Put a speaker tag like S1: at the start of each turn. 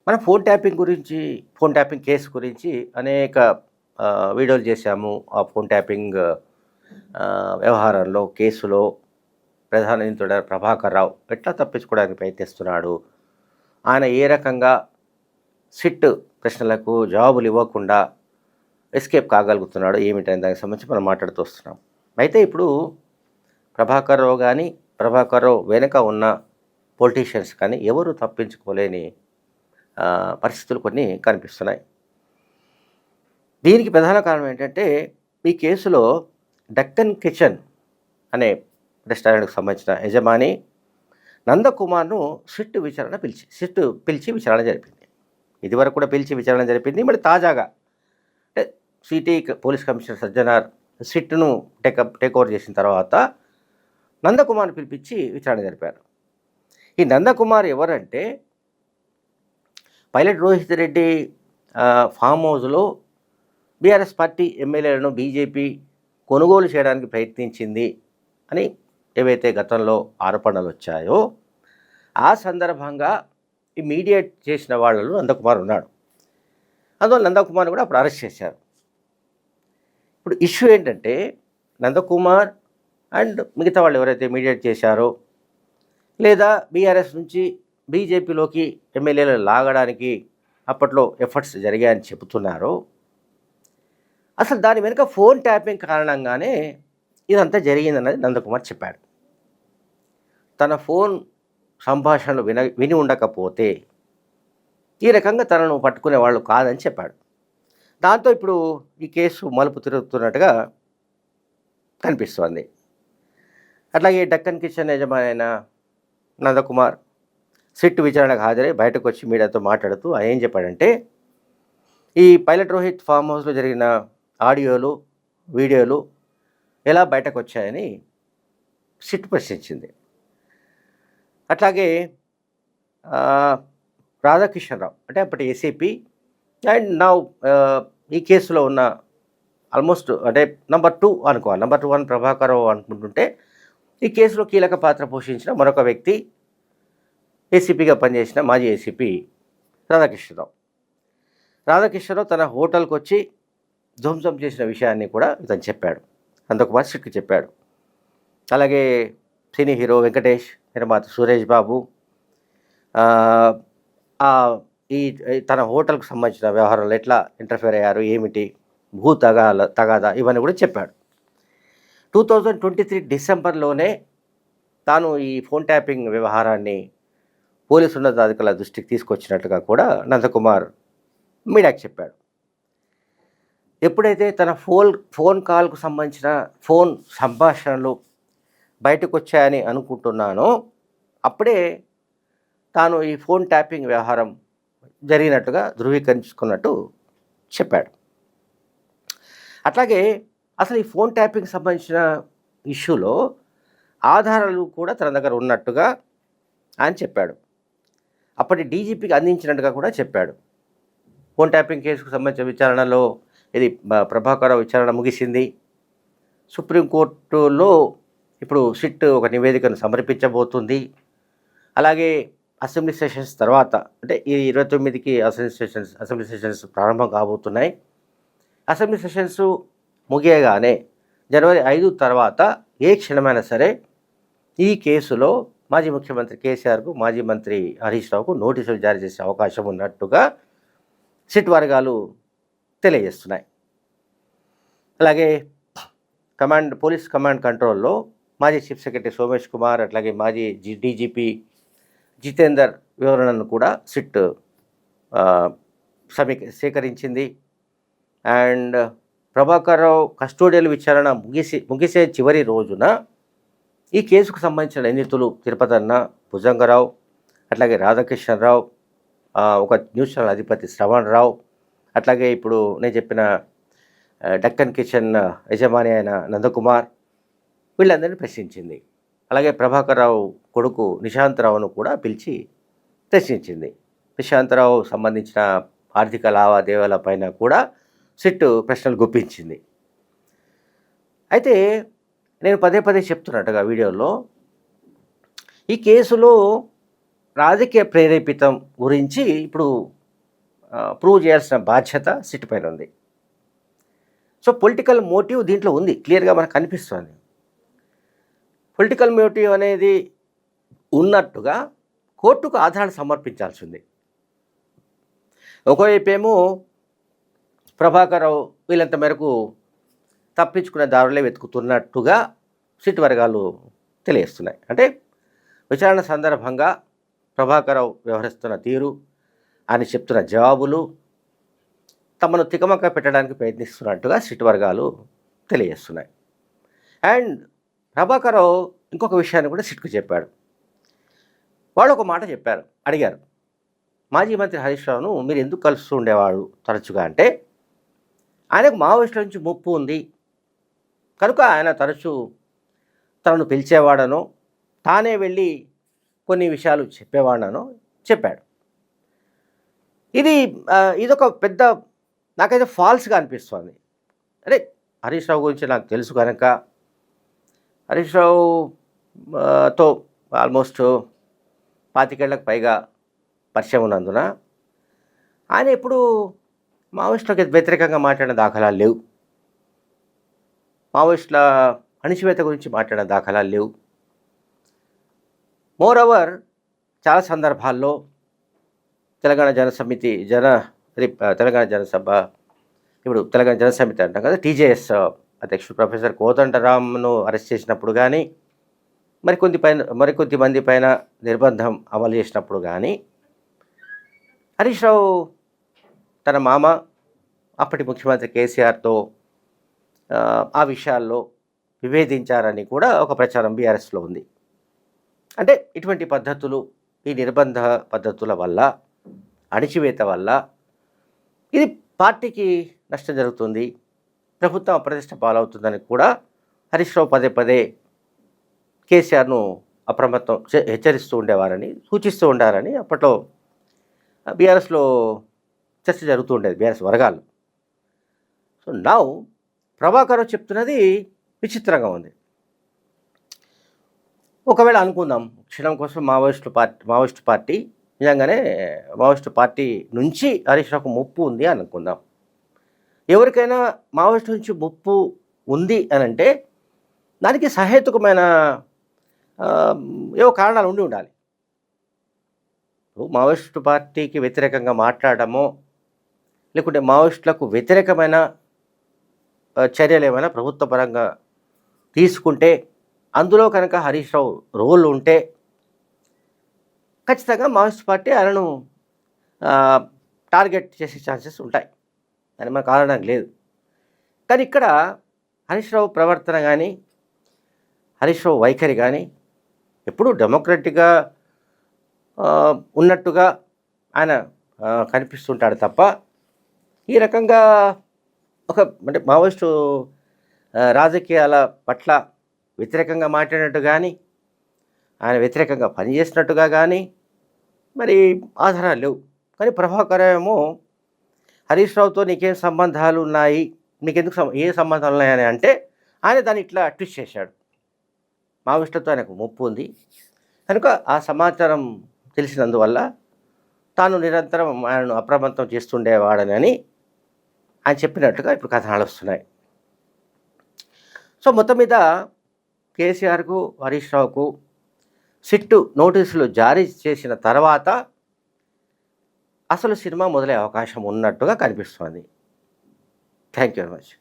S1: మనం phone tapping case గురించి అనేక వీడియోలు చేశాము. ఆ ఫోన్ ట్యాపింగ్ వ్యవహారంలో, కేసులో ప్రధాన నిందితుడైన ప్రభాకర్ రావు ఎట్లా తప్పించుకోవడానికి ప్రయత్నిస్తున్నాడు? ఆయన ఏ రకంగా సిట్ ప్రశ్నలకు జవాబులు ఇవ్వకుండా ఎస్కేప్ కాగలుగుతున్నాడు ఏమిటనే దానికి సంబంధించి మనం మాట్లాడుతూ వస్తున్నాం. అయితే ఇప్పుడు ప్రభాకర్ రావు కానీ, ప్రభాకర్ రావు వెనుక ఉన్న పొలిటీషియన్స్ కానీ ఎవరు తప్పించుకోలేని పరిస్థితులు కొన్ని కనిపిస్తున్నాయి. దీనికి ప్రధాన కారణం ఏంటంటే, ఈ కేసులో డక్కన్ కిచెన్ అనే రెస్టారెంట్కి సంబంధించిన యజమాని నందకుమార్ను సిట్ పిలిచి విచారణ జరిపింది. ఇదివరకు కూడా పిలిచి విచారణ జరిపింది. మళ్ళీ తాజాగా అంటే సిటీ పోలీస్ కమిషనర్ సజ్జనార్ సిట్ను టేక్ ఓవర్ చేసిన తర్వాత నందకుమార్ని పిలిపించి విచారణ జరిపారు. ఈ నందకుమార్ ఎవరంటే, పైలట్ రోహిత్ రెడ్డి ఫామ్ హౌస్లో బీఆర్ఎస్ పార్టీ ఎమ్మెల్యేలను బీజేపీ కొనుగోలు చేయడానికి ప్రయత్నించింది అని ఏవైతే గతంలో ఆరోపణలు వచ్చాయో, ఆ సందర్భంగా ఈ మీడియేట్ చేసిన వాళ్ళలో నందకుమార్ ఉన్నాడు. అందువల్ల నందకుమార్ని కూడా అప్పుడు అరెస్ట్ చేశారు. ఇప్పుడు ఇష్యూ ఏంటంటే, నందకుమార్ అండ్ మిగతా వాళ్ళు ఎవరైతే మీడియేట్ చేశారో, లేదా బీఆర్ఎస్ నుంచి బీజేపీలోకి ఎమ్మెల్యేలు లాగడానికి అప్పట్లో ఎఫర్ట్స్ జరిగాయని చెబుతున్నారో, అసలు దాని వెనుక ఫోన్ ట్యాపింగ్ కారణంగానే ఇదంతా జరిగిందన్నది నందకుమార్ చెప్పాడు. తన ఫోన్ సంభాషణలు విని ఉండకపోతే ఈ రకంగా తనను పట్టుకునే వాళ్ళు కాదని చెప్పాడు. దాంతో ఇప్పుడు ఈ కేసు మలుపు తిరుగుతున్నట్టుగా కనిపిస్తోంది. అట్లాగే డక్కన్ కిచెన్ యజమాని అయిన నందకుమార్ సిట్ విచారణకు హాజరై బయటకు వచ్చి మీడియాతో మాట్లాడుతూ ఆయన ఏం చెప్పాడంటే, ఈ పైలట్ రోహిత్ ఫామ్ హౌస్లో జరిగిన ఆడియోలు, వీడియోలు ఎలా బయటకు వచ్చాయని సిట్ ప్రశ్నించింది. అట్లాగే రాధాకిషన్ రావు అంటే అప్పటి ఏసీపీ అండ్ నౌ ఈ కేసులో ఉన్న ఆల్మోస్ట్ అంటే నంబర్ 2 అనుకోవాలి. నంబర్ 1 ప్రభాకర్ రావు అనుకుంటుంటే, ఈ కేసులో కీలక పాత్ర పోషించిన మరొక వ్యక్తి ఏసీపీగా పనిచేసిన మాజీ ఏసీపీ రాధాకిషన్ రావు తన హోటల్కి వచ్చి ధ్వంసం చేసిన విషయాన్ని కూడా ఇతను చెప్పాడు. నందకుమార్ సిట్కి చెప్పాడు. అలాగే సినీ హీరో వెంకటేష్, నిర్మాత సురేష్ బాబు ఈ తన హోటల్కి సంబంధించిన వ్యవహారాలు ఎట్లా ఇంటర్ఫేర్ అయ్యారు, ఏమిటి, తగాదా ఇవన్నీ కూడా చెప్పాడు. 2023 డిసెంబర్లోనే తాను ఈ ఫోన్ ట్యాపింగ్ వ్యవహారాన్ని పోలీసు ఉన్నతాధికారుల దృష్టికి తీసుకొచ్చినట్టుగా కూడా నందకుమార్ మీడియాకి చెప్పాడు. ఎప్పుడైతే తన ఫోన్ కాల్కు సంబంధించిన ఫోన్ సంభాషణలు బయటకు వచ్చాయని అనుకుంటున్నానో, అప్పుడే తాను ఈ ఫోన్ ట్యాపింగ్ వ్యవహారం జరిగినట్టుగా ధృవీకరించుకున్నట్టు చెప్పాడు. అట్లాగే అసలు ఈ ఫోన్ ట్యాపింగ్ సంబంధించిన ఇష్యూలో ఆధారాలు కూడా తన దగ్గర ఉన్నట్టుగా ఆయన చెప్పాడు. అప్పటి డీజీపీకి అందించినట్టుగా కూడా చెప్పాడు. ఫోన్ ట్యాపింగ్ కేసుకు సంబంధించిన విచారణలో ఇది ప్రభాకర్ రావు విచారణ ముగిసింది. సుప్రీంకోర్టులో ఇప్పుడు సిట్ ఒక నివేదికను సమర్పించబోతుంది. అలాగే అసెంబ్లీ సెషన్స్ తర్వాత అంటే ఈ 29కి అసెంబ్లీ సెషన్స్ ప్రారంభం కాబోతున్నాయి. అసెంబ్లీ సెషన్స్ ముగియగానే జనవరి 5 తర్వాత ఏ క్షణమైనా సరే ఈ కేసులో మాజీ ముఖ్యమంత్రి కేసీఆర్కు, మాజీ మంత్రి హరీష్ రావుకు నోటీసులు జారీ చేసే అవకాశం ఉన్నట్టుగా సిట్ వర్గాలు తెలియజేస్తున్నాయి. అలాగే పోలీస్ కమాండ్ కంట్రోల్లో మాజీ చీఫ్ సెక్రటరీ సోమేష్ కుమార్, అట్లాగే మాజీ డీజీపీ జితేందర్ వివరణను కూడా సిట్ సేకరించింది. అండ్ ప్రభాకర్ రావు కస్టోడియల్ విచారణ ముగిసే చివరి రోజున ఈ కేసుకు సంబంధించిన నిందితులు తిరుపతన్న, భుజంగరావు, అట్లాగే రాధాకిషన్ రావు, ఒక న్యూస్ ఛానల్ అధిపతి శ్రవణ్ రావు, అట్లాగే ఇప్పుడు నేను చెప్పిన డక్కన్ కిచెన్ యజమాని అయిన నందకుమార్, వీళ్ళందరినీ ప్రశ్నించింది. అలాగే ప్రభాకర్ రావు కొడుకు నిశాంతరావును కూడా పిలిచి ప్రశ్నించింది. నిశాంతరావు సంబంధించిన ఆర్థిక లావాదేవీల పైన కూడా సిట్ ప్రశ్నలు గుప్పించింది. అయితే నేను పదే చెప్తున్నట్టుగా వీడియోలో, ఈ కేసులో రాజకీయ ప్రేరేపితం గురించి ఇప్పుడు ప్రూవ్ చేయాల్సిన బాధ్యత సిట్ పైన ఉంది. సో పొలిటికల్ మోటివ్ దీంట్లో ఉంది, క్లియర్గా మనకు కనిపిస్తుంది. పొలిటికల్ మోటివ్ అనేది ఉన్నట్టుగా కోర్టుకు ఆధారాలు సమర్పించాల్సి ఉంది. ఒకవైపు ఏమో ప్రభాకరరావు వీళ్ళంత మేరకు తప్పించుకునే దారులే వెతుకుతున్నట్టుగా సిట్ వర్గాలు తెలియజేస్తున్నాయి. అంటే విచారణ సందర్భంగా ప్రభాకరరావు వ్యవహరిస్తున్న తీరు, ఆయన చెప్తున్న జవాబులు తమను తికమక పెట్టడానికి ప్రయత్నిస్తున్నట్టుగా సిట్ వర్గాలు తెలియజేస్తున్నాయి. అండ్ ప్రభాకరరావు ఇంకొక విషయాన్ని కూడా సిట్కు చెప్పాడు. వాళ్ళు ఒక మాట చెప్పారు, అడిగారు, మాజీ మంత్రి హరీష్ రావును మీరు ఎందుకు కలుస్తూ ఉండేవాడు తరచుగా అంటే, ఆయనకు మావోయిస్టుల నుంచి ముప్పు ఉంది కనుక ఆయన తరచూ తనను పిలిచేవాడనో తానే వెళ్ళి కొన్ని విషయాలు చెప్పేవాడనో చెప్పాడు. ఇదొక పెద్ద నాకైతే ఫాల్స్గా అనిపిస్తుంది. అరే హరీష్ రావు గురించి నాకు తెలుసు కనుక, హరీష్ రావుతో ఆల్మోస్ట్ 25 ఏళ్లకు పైగా పరిచయం ఉన్నందున ఆయన ఎప్పుడు మావోయిస్టులకు వ్యతిరేకంగా మాట్లాడిన దాఖలాలు లేవు, మావోయిస్టుల అణిచివేత గురించి మాట్లాడిన దాఖలాలు లేవు. మోరోవర్ చాలా సందర్భాల్లో తెలంగాణ జనసమితి తెలంగాణ జనసభ, ఇప్పుడు తెలంగాణ జనసమితి అంటాం కదా, టీజేఎస్ అధ్యక్షుడు ప్రొఫెసర్ కోదండరామ్ను అరెస్ట్ చేసినప్పుడు కానీ, మరికొద్ది మంది పైన నిర్బంధం అమలు చేసినప్పుడు కానీ హరీష్ రావు తన మామ అప్పటి ముఖ్యమంత్రి కేసీఆర్తో ఆ విషయాల్లో విభేదించారని కూడా ఒక ప్రచారం బీఆర్ఎస్లో ఉంది. అంటే ఇటువంటి పద్ధతులు, ఈ నిర్బంధ పద్ధతుల వల్ల, అణిచివేత వల్ల ఇది పార్టీకి నష్టం జరుగుతుంది, ప్రభుత్వం అప్రతిష్ట పాలవుతుందని కూడా హరీష్ రావు పదే పదే కేసీఆర్ను అప్రమత్తం హెచ్చరిస్తూ ఉండేవారని, సూచిస్తూ ఉండారని అప్పట్లో బీఆర్ఎస్లో చర్చ జరుగుతూ ఉండేది, బీఆర్ఎస్ వర్గాలు. సో నౌ ప్రభాకర్ చెప్తున్నది విచిత్రంగా ఉంది. ఒకవేళ అనుకుందాం క్షణం కోసం మావోయిస్టు పార్టీ నిజంగానే మావోయిస్టు పార్టీ నుంచి హరీష్ రావుకు ముప్పు ఉంది అని అనుకుందాం. ఎవరికైనా మావోయిస్టు నుంచి ముప్పు ఉంది అని అంటే దానికి సహేతుకమైన ఏవో కారణాలు ఉండాలి. మావోయిస్టు పార్టీకి వ్యతిరేకంగా మాట్లాడడమో లేకుంటే మావోయిస్టులకు వ్యతిరేకమైన చర్యలు ఏమైనా ప్రభుత్వ పరంగా తీసుకుంటే అందులో కనుక హరీష్ రావు రోల్ ఉంటే ఖచ్చితంగా మావోయిస్ట్ పార్టీ ఆయనను టార్గెట్ చేసే ఛాన్సెస్ ఉంటాయి, అని మనకు కారణం లేదు. కానీ ఇక్కడ హరీష్ రావు ప్రవర్తన కానీ, హరీష్ రావు వైఖరి కానీ ఎప్పుడూ డెమోక్రటిక్గా ఉన్నట్టుగా ఆయన కనిపిస్తుంటాడు తప్ప ఈ రకంగా అంటే మావోయిస్టు రాజకీయాల పట్ల వ్యతిరేకంగా మాట్లాడినట్టు కానీ, ఆయన వ్యతిరేకంగా పనిచేసినట్టుగా కానీ మరి ఆధారాలు లేవు. కానీ ప్రభాకర్ ఏమో హరీష్ రావుతో నీకేం సంబంధాలు ఉన్నాయి, నీకెందుకు ఏ సంబంధాలు ఉన్నాయని అంటే ఆయన దాన్ని ఇట్లా ట్విస్ట్ చేశాడు. మావోయిస్టులతో ఆయనకు ముప్పు ఉంది కనుక ఆ సమాచారం తెలిసినందువల్ల తాను నిరంతరం ఆయనను అప్రమత్తం చేస్తుండేవాడనని ఆయన చెప్పినట్టుగా ఇప్పుడు కథనాలు వస్తున్నాయి. సో మొత్తం మీద కేసీఆర్కు, హరీష్ రావుకు సిట్టు నోటీసులు జారీ చేసిన తర్వాత అసలు సినిమా మొదలయ్యే అవకాశం ఉన్నట్టుగా కనిపిస్తుంది. Thank you very much.